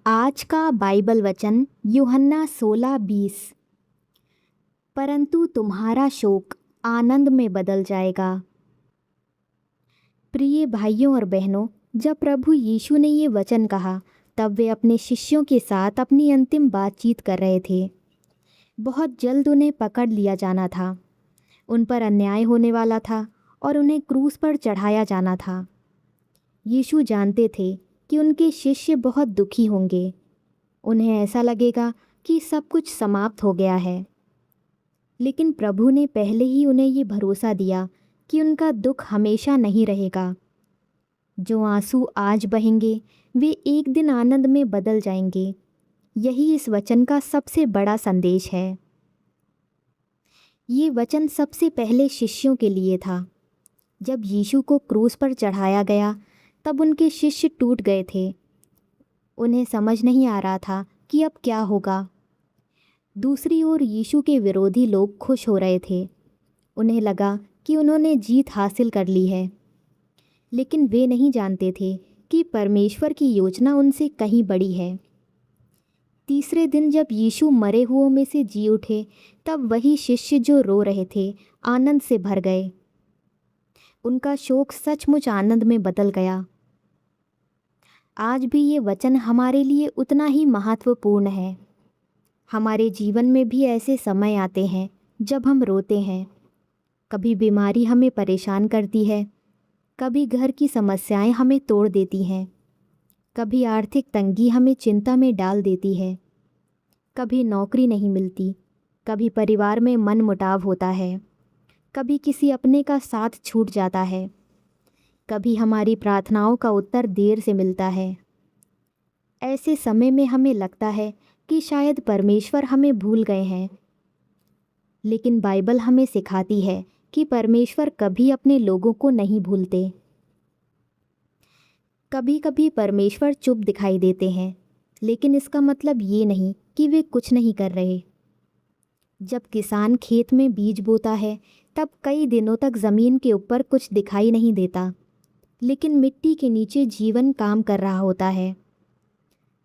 आज का बाइबल वचन यूहन्ना 16:20। परंतु तुम्हारा शोक आनंद में बदल जाएगा। प्रिय भाइयों और बहनों, जब प्रभु यीशु ने ये वचन कहा तब वे अपने शिष्यों के साथ अपनी अंतिम बातचीत कर रहे थे। बहुत जल्द उन्हें पकड़ लिया जाना था, उन पर अन्याय होने वाला था और उन्हें क्रूस पर चढ़ाया जाना था। यीशु जानते थे कि उनके शिष्य बहुत दुखी होंगे। उन्हें ऐसा लगेगा कि सब कुछ समाप्त हो गया है, लेकिन प्रभु ने पहले ही उन्हें ये भरोसा दिया कि उनका दुख हमेशा नहीं रहेगा। जो आंसू आज बहेंगे वे एक दिन आनंद में बदल जाएंगे। यही इस वचन का सबसे बड़ा संदेश है। ये वचन सबसे पहले शिष्यों के लिए था। जब यीशु को क्रूस पर चढ़ाया गया तब उनके शिष्य टूट गए थे। उन्हें समझ नहीं आ रहा था कि अब क्या होगा। दूसरी ओर यीशु के विरोधी लोग खुश हो रहे थे। उन्हें लगा कि उन्होंने जीत हासिल कर ली है, लेकिन वे नहीं जानते थे कि परमेश्वर की योजना उनसे कहीं बड़ी है। तीसरे दिन जब यीशु मरे हुओं में से जी उठे तब वही शिष्य जो रो रहे थे आनंद से भर गए। उनका शोक सचमुच आनंद में बदल गया। आज भी ये वचन हमारे लिए उतना ही महत्वपूर्ण है। हमारे जीवन में भी ऐसे समय आते हैं जब हम रोते हैं। कभी बीमारी हमें परेशान करती है, कभी घर की समस्याएं हमें तोड़ देती हैं, कभी आर्थिक तंगी हमें चिंता में डाल देती है, कभी नौकरी नहीं मिलती, कभी परिवार में मनमुटाव होता है, कभी किसी अपने का साथ छूट जाता है, कभी हमारी प्रार्थनाओं का उत्तर देर से मिलता है। ऐसे समय में हमें लगता है कि शायद परमेश्वर हमें भूल गए हैं, लेकिन बाइबल हमें सिखाती है कि परमेश्वर कभी अपने लोगों को नहीं भूलते। कभी कभी परमेश्वर चुप दिखाई देते हैं, लेकिन इसका मतलब ये नहीं कि वे कुछ नहीं कर रहे। जब किसान खेत में बीज बोता है तब कई दिनों तक ज़मीन के ऊपर कुछ दिखाई नहीं देता, लेकिन मिट्टी के नीचे जीवन काम कर रहा होता है।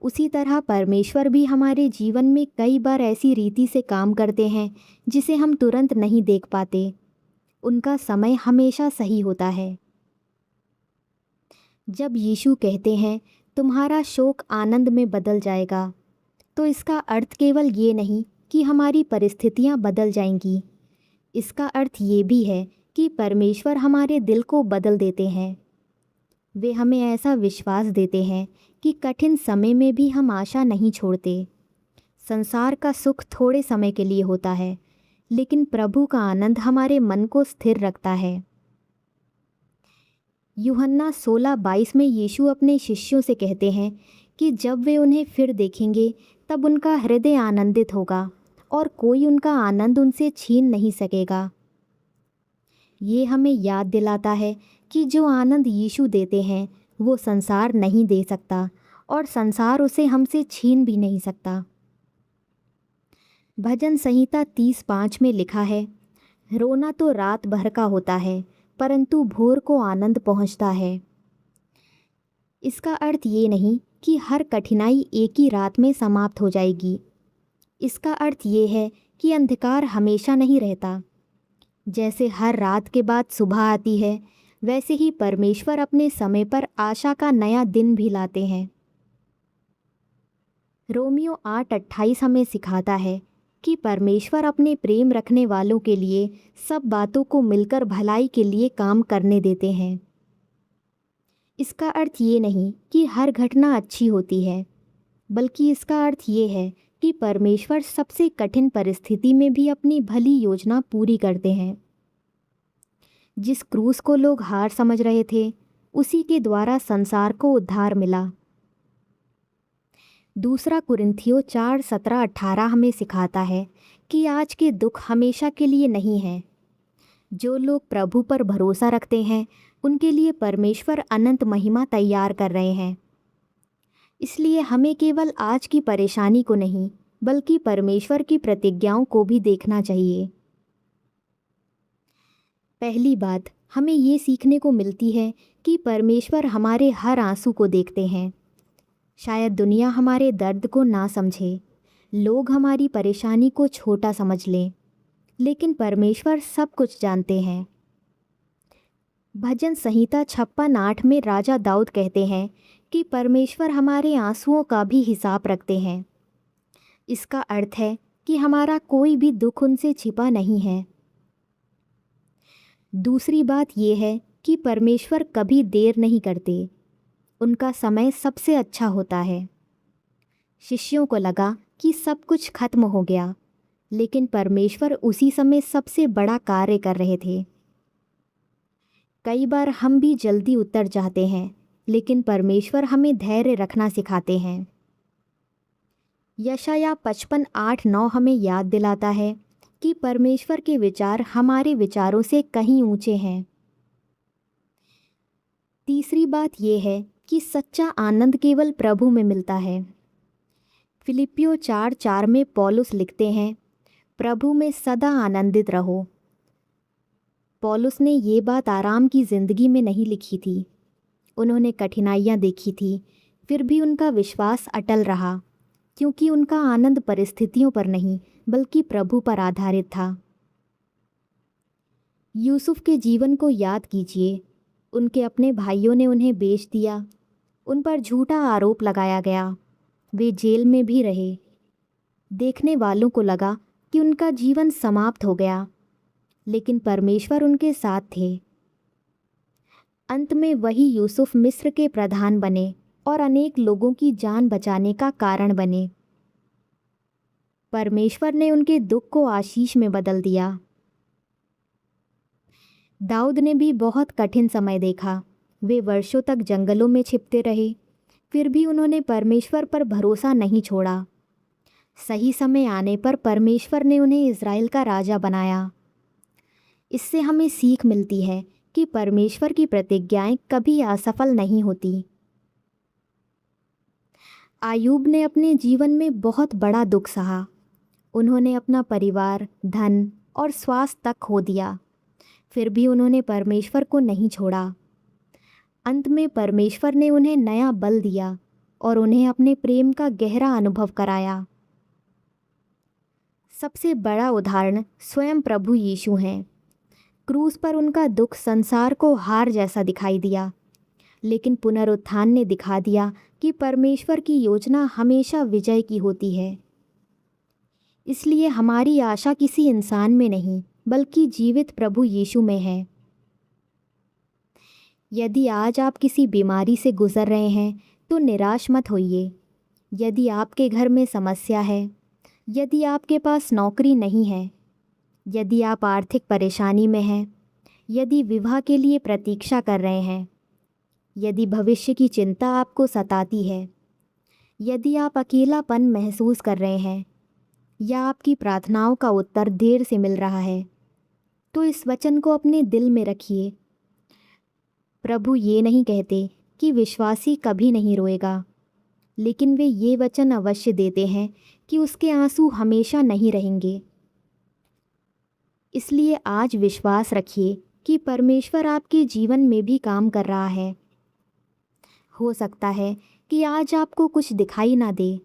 उसी तरह परमेश्वर भी हमारे जीवन में कई बार ऐसी रीति से काम करते हैं जिसे हम तुरंत नहीं देख पाते। उनका समय हमेशा सही होता है। जब यीशु कहते हैं तुम्हारा शोक आनंद में बदल जाएगा, तो इसका अर्थ केवल ये नहीं कि हमारी परिस्थितियां बदल जाएंगी। इसका अर्थ ये भी है कि परमेश्वर हमारे दिल को बदल देते हैं। वे हमें ऐसा विश्वास देते हैं कि कठिन समय में भी हम आशा नहीं छोड़ते। संसार का सुख थोड़े समय के लिए होता है, लेकिन प्रभु का आनंद हमारे मन को स्थिर रखता है। यूहन्ना 16:22 में यीशु अपने शिष्यों से कहते हैं कि जब वे उन्हें फिर देखेंगे तब उनका हृदय आनंदित होगा और कोई उनका आनंद उनसे छीन नहीं सकेगा। ये हमें याद दिलाता है कि जो आनंद यीशु देते हैं वो संसार नहीं दे सकता और संसार उसे हमसे छीन भी नहीं सकता। भजन संहिता 30:5 में लिखा है, रोना तो रात भर का होता है, परंतु भोर को आनंद पहुंचता है। इसका अर्थ ये नहीं कि हर कठिनाई एक ही रात में समाप्त हो जाएगी। इसका अर्थ ये है कि अंधकार हमेशा नहीं रहता। जैसे हर रात के बाद सुबह आती है, वैसे ही परमेश्वर अपने समय पर आशा का नया दिन भी लाते हैं। रोमियो 8:28 हमें सिखाता है कि परमेश्वर अपने प्रेम रखने वालों के लिए सब बातों को मिलकर भलाई के लिए काम करने देते हैं। इसका अर्थ ये नहीं कि हर घटना अच्छी होती है, बल्कि इसका अर्थ ये है कि परमेश्वर सबसे कठिन परिस्थिति में भी अपनी भली योजना पूरी करते हैं। जिस क्रूस को लोग हार समझ रहे थे, उसी के द्वारा संसार को उद्धार मिला। दूसरा कुरिन्थियों 4:17-18 हमें सिखाता है कि आज के दुख हमेशा के लिए नहीं हैं। जो लोग प्रभु पर भरोसा रखते हैं उनके लिए परमेश्वर अनंत महिमा तैयार कर रहे हैं। इसलिए हमें केवल आज की परेशानी को नहीं, बल्कि परमेश्वर की प्रतिज्ञाओं को भी देखना चाहिए। पहली बात, हमें ये सीखने को मिलती है कि परमेश्वर हमारे हर आंसू को देखते हैं। शायद दुनिया हमारे दर्द को ना समझे, लोग हमारी परेशानी को छोटा समझ लें, लेकिन परमेश्वर सब कुछ जानते हैं। भजन संहिता 56:8 में राजा दाऊद कहते हैं कि परमेश्वर हमारे आंसुओं का भी हिसाब रखते हैं। इसका अर्थ है कि हमारा कोई भी दुख उनसे छिपा नहीं है। दूसरी बात यह है कि परमेश्वर कभी देर नहीं करते, उनका समय सबसे अच्छा होता है। शिष्यों को लगा कि सब कुछ खत्म हो गया, लेकिन परमेश्वर उसी समय सबसे बड़ा कार्य कर रहे थे। कई बार हम भी जल्दी उतर जाते हैं, लेकिन परमेश्वर हमें धैर्य रखना सिखाते हैं। यशायाह 55:8-9 हमें याद दिलाता है कि परमेश्वर के विचार हमारे विचारों से कहीं ऊंचे हैं। तीसरी बात यह है कि सच्चा आनंद केवल प्रभु में मिलता है। फिलिपियों 4:4 में पौलुस लिखते हैं, प्रभु में सदा आनंदित रहो। पौलुस ने ये बात आराम की ज़िंदगी में नहीं लिखी थी। उन्होंने कठिनाइयाँ देखी थी, फिर भी उनका विश्वास अटल रहा, क्योंकि उनका आनंद परिस्थितियों पर नहीं बल्कि प्रभु पर आधारित था। यूसुफ के जीवन को याद कीजिए। उनके अपने भाइयों ने उन्हें बेच दिया, उन पर झूठा आरोप लगाया गया, वे जेल में भी रहे। देखने वालों को लगा कि उनका जीवन समाप्त हो गया, लेकिन परमेश्वर उनके साथ थे। अंत में वही यूसुफ मिस्र के प्रधान बने और अनेक लोगों की जान बचाने का कारण बने। परमेश्वर ने उनके दुख को आशीष में बदल दिया। दाऊद ने भी बहुत कठिन समय देखा। वे वर्षों तक जंगलों में छिपते रहे, फिर भी उन्होंने परमेश्वर पर भरोसा नहीं छोड़ा। सही समय आने पर परमेश्वर ने उन्हें इज़राइल का राजा बनाया। इससे हमें सीख मिलती है कि परमेश्वर की प्रतिज्ञाएं कभी असफल नहीं होती। आयूब ने अपने जीवन में बहुत बड़ा दुख सहा। उन्होंने अपना परिवार, धन और स्वास्थ्य तक खो दिया, फिर भी उन्होंने परमेश्वर को नहीं छोड़ा। अंत में परमेश्वर ने उन्हें नया बल दिया और उन्हें अपने प्रेम का गहरा अनुभव कराया। सबसे बड़ा उदाहरण स्वयं प्रभु यीशु हैं। क्रूस पर उनका दुख संसार को हार जैसा दिखाई दिया, लेकिन पुनरुत्थान ने दिखा दिया कि परमेश्वर की योजना हमेशा विजय की होती है। इसलिए हमारी आशा किसी इंसान में नहीं बल्कि जीवित प्रभु यीशु में है। यदि आज आप किसी बीमारी से गुजर रहे हैं तो निराश मत होइए। यदि आपके घर में समस्या है, यदि आपके पास नौकरी नहीं है, यदि आप आर्थिक परेशानी में हैं, यदि विवाह के लिए प्रतीक्षा कर रहे हैं, यदि भविष्य की चिंता आपको सताती है, यदि आप अकेलापन महसूस कर रहे हैं या आपकी प्रार्थनाओं का उत्तर देर से मिल रहा है, तो इस वचन को अपने दिल में रखिए। प्रभु ये नहीं कहते कि विश्वासी कभी नहीं रोएगा, लेकिन वे ये वचन अवश्य देते हैं कि उसके आंसू हमेशा नहीं रहेंगे। इसलिए आज विश्वास रखिए कि परमेश्वर आपके जीवन में भी काम कर रहा है। हो सकता है कि आज आपको कुछ दिखाई ना दे,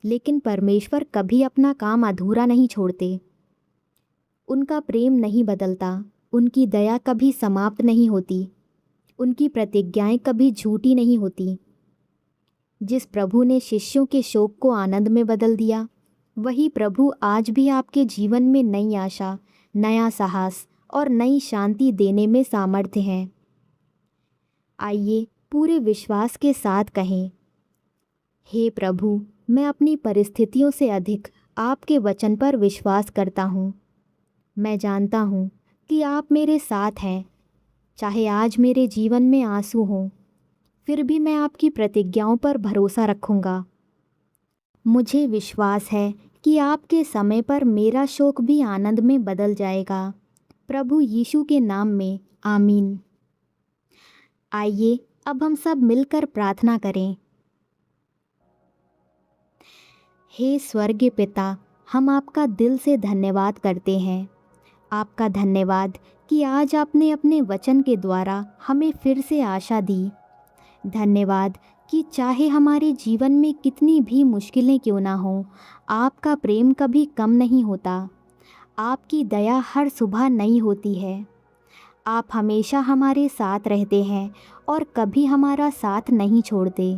लेकिन परमेश्वर कभी अपना काम अधूरा नहीं छोड़ते। उनका प्रेम नहीं बदलता, उनकी दया कभी समाप्त नहीं होती, उनकी प्रतिज्ञाएं कभी झूठी नहीं होती। जिस प्रभु ने शिष्यों के शोक को आनंद में बदल दिया, वही प्रभु आज भी आपके जीवन में नई आशा, नया साहस और नई शांति देने में सामर्थ्य है। आइए पूरे विश्वास के साथ कहें, हे प्रभु, मैं अपनी परिस्थितियों से अधिक आपके वचन पर विश्वास करता हूँ। मैं जानता हूँ कि आप मेरे साथ हैं। चाहे आज मेरे जीवन में आंसू हों, फिर भी मैं आपकी प्रतिज्ञाओं पर भरोसा रखूँगा। मुझे विश्वास है कि आपके समय पर मेरा शोक भी आनंद में बदल जाएगा। प्रभु यीशु के नाम में आमीन। आइए अब हम सब मिलकर प्रार्थना करें। हे स्वर्गीय पिता, हम आपका दिल से धन्यवाद करते हैं। आपका धन्यवाद कि आज आपने अपने वचन के द्वारा हमें फिर से आशा दी। धन्यवाद कि चाहे हमारे जीवन में कितनी भी मुश्किलें क्यों ना हों, आपका प्रेम कभी कम नहीं होता। आपकी दया हर सुबह नई होती है। आप हमेशा हमारे साथ रहते हैं और कभी हमारा साथ नहीं छोड़ते।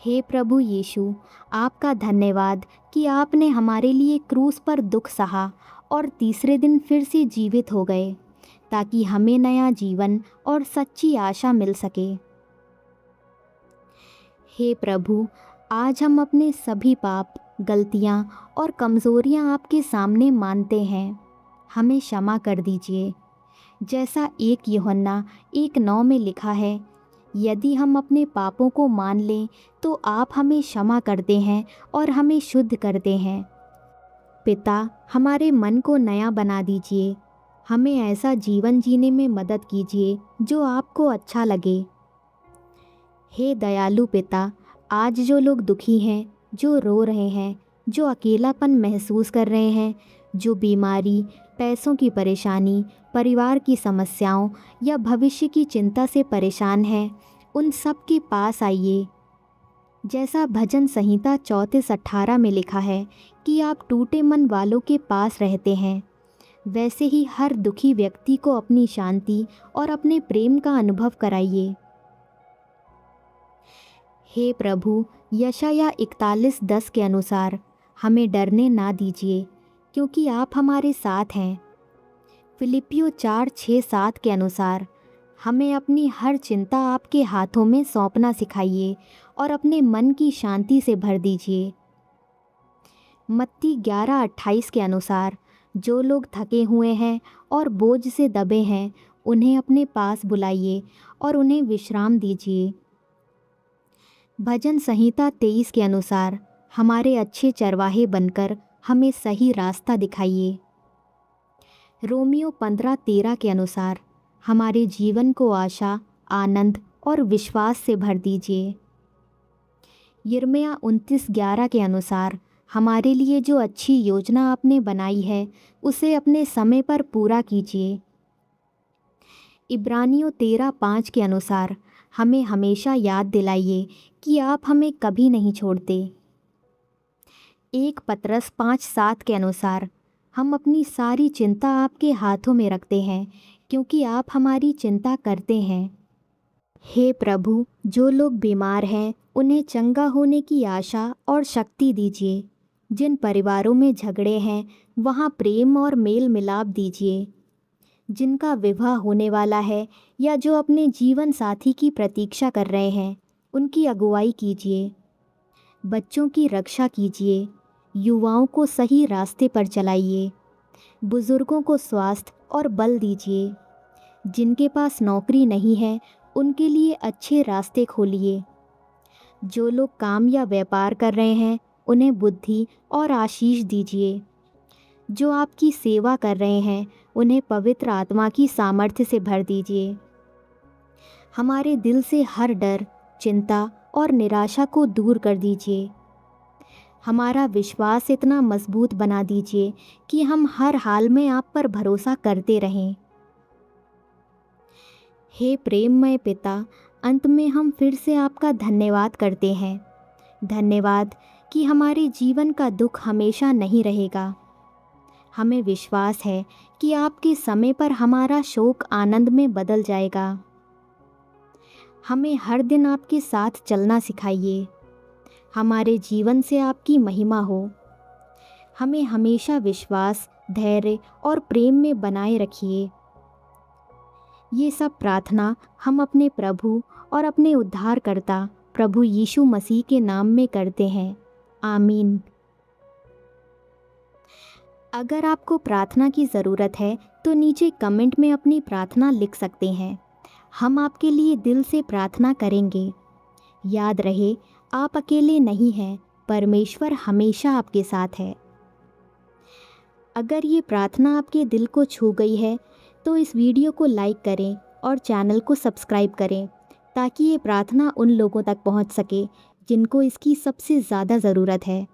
हे प्रभु यीशु, आपका धन्यवाद कि आपने हमारे लिए क्रूस पर दुख सहा और तीसरे दिन फिर से जीवित हो गए, ताकि हमें नया जीवन और सच्ची आशा मिल सके। हे प्रभु, आज हम अपने सभी पाप, गलतियाँ और कमज़ोरियाँ आपके सामने मानते हैं। हमें क्षमा कर दीजिए। जैसा 1 यूहन्ना 1:9 में लिखा है, यदि हम अपने पापों को मान लें तो आप हमें क्षमा करते हैं और हमें शुद्ध करते हैं। पिता, हमारे मन को नया बना दीजिए। हमें ऐसा जीवन जीने में मदद कीजिए जो आपको अच्छा लगे। हे दयालु पिता, आज जो लोग दुखी हैं, जो रो रहे हैं, जो अकेलापन महसूस कर रहे हैं, जो बीमारी, पैसों की परेशानी, परिवार की समस्याओं या भविष्य की चिंता से परेशान हैं, उन सब के पास आइए। जैसा भजन संहिता 34:18 में लिखा है कि आप टूटे मन वालों के पास रहते हैं, वैसे ही हर दुखी व्यक्ति को अपनी शांति और अपने प्रेम का अनुभव कराइए। हे प्रभु, यशायाह 41:10 के अनुसार हमें डरने ना दीजिए, क्योंकि आप हमारे साथ हैं। फिलिपियों 4:6-7 के अनुसार हमें अपनी हर चिंता आपके हाथों में सौंपना सिखाइए और अपने मन की शांति से भर दीजिए। मत्ती 11:28 के अनुसार जो लोग थके हुए हैं और बोझ से दबे हैं, उन्हें अपने पास बुलाइए और उन्हें विश्राम दीजिए। भजन संहिता 23 के अनुसार हमारे अच्छे चरवाहे बनकर हमें सही रास्ता दिखाइए। रोमियो 15:13 के अनुसार हमारे जीवन को आशा, आनंद और विश्वास से भर दीजिए। यिर्मयाह 29:11 के अनुसार हमारे लिए जो अच्छी योजना आपने बनाई है, उसे अपने समय पर पूरा कीजिए। इब्रानियों 13:5 के अनुसार हमें हमेशा याद दिलाइए कि आप हमें कभी नहीं छोड़ते। 1 पतरस 5:7 के अनुसार हम अपनी सारी चिंता आपके हाथों में रखते हैं, क्योंकि आप हमारी चिंता करते हैं। हे प्रभु, जो लोग बीमार हैं, उन्हें चंगा होने की आशा और शक्ति दीजिए। जिन परिवारों में झगड़े हैं, वहाँ प्रेम और मेल मिलाप दीजिए। जिनका विवाह होने वाला है या जो अपने जीवन साथी की प्रतीक्षा कर रहे हैं, उनकी अगुवाई कीजिए। बच्चों की रक्षा कीजिए। युवाओं को सही रास्ते पर चलाइए। बुज़ुर्गों को स्वास्थ्य और बल दीजिए। जिनके पास नौकरी नहीं है, उनके लिए अच्छे रास्ते खोलिए। जो लोग काम या व्यापार कर रहे हैं, उन्हें बुद्धि और आशीष दीजिए। जो आपकी सेवा कर रहे हैं, उन्हें पवित्र आत्मा की सामर्थ्य से भर दीजिए। हमारे दिल से हर डर, चिंता और निराशा को दूर कर दीजिए। हमारा विश्वास इतना मजबूत बना दीजिए कि हम हर हाल में आप पर भरोसा करते रहें। हे प्रेममय पिता, अंत में हम फिर से आपका धन्यवाद करते हैं। धन्यवाद कि हमारे जीवन का दुख हमेशा नहीं रहेगा। हमें विश्वास है कि आपके समय पर हमारा शोक आनंद में बदल जाएगा। हमें हर दिन आपके साथ चलना सिखाइए। हमारे जीवन से आपकी महिमा हो। हमें हमेशा विश्वास, धैर्य और प्रेम में बनाए रखिए। ये सब प्रार्थना हम अपने प्रभु और अपने उद्धारकर्ता प्रभु यीशु मसीह के नाम में करते हैं। आमीन। अगर आपको प्रार्थना की ज़रूरत है तो नीचे कमेंट में अपनी प्रार्थना लिख सकते हैं। हम आपके लिए दिल से प्रार्थना करेंगे। याद रहे, आप अकेले नहीं हैं, परमेश्वर हमेशा आपके साथ है। अगर ये प्रार्थना आपके दिल को छू गई है तो इस वीडियो को लाइक करें और चैनल को सब्सक्राइब करें, ताकि ये प्रार्थना उन लोगों तक पहुंच सके जिनको इसकी सबसे ज़्यादा ज़रूरत है।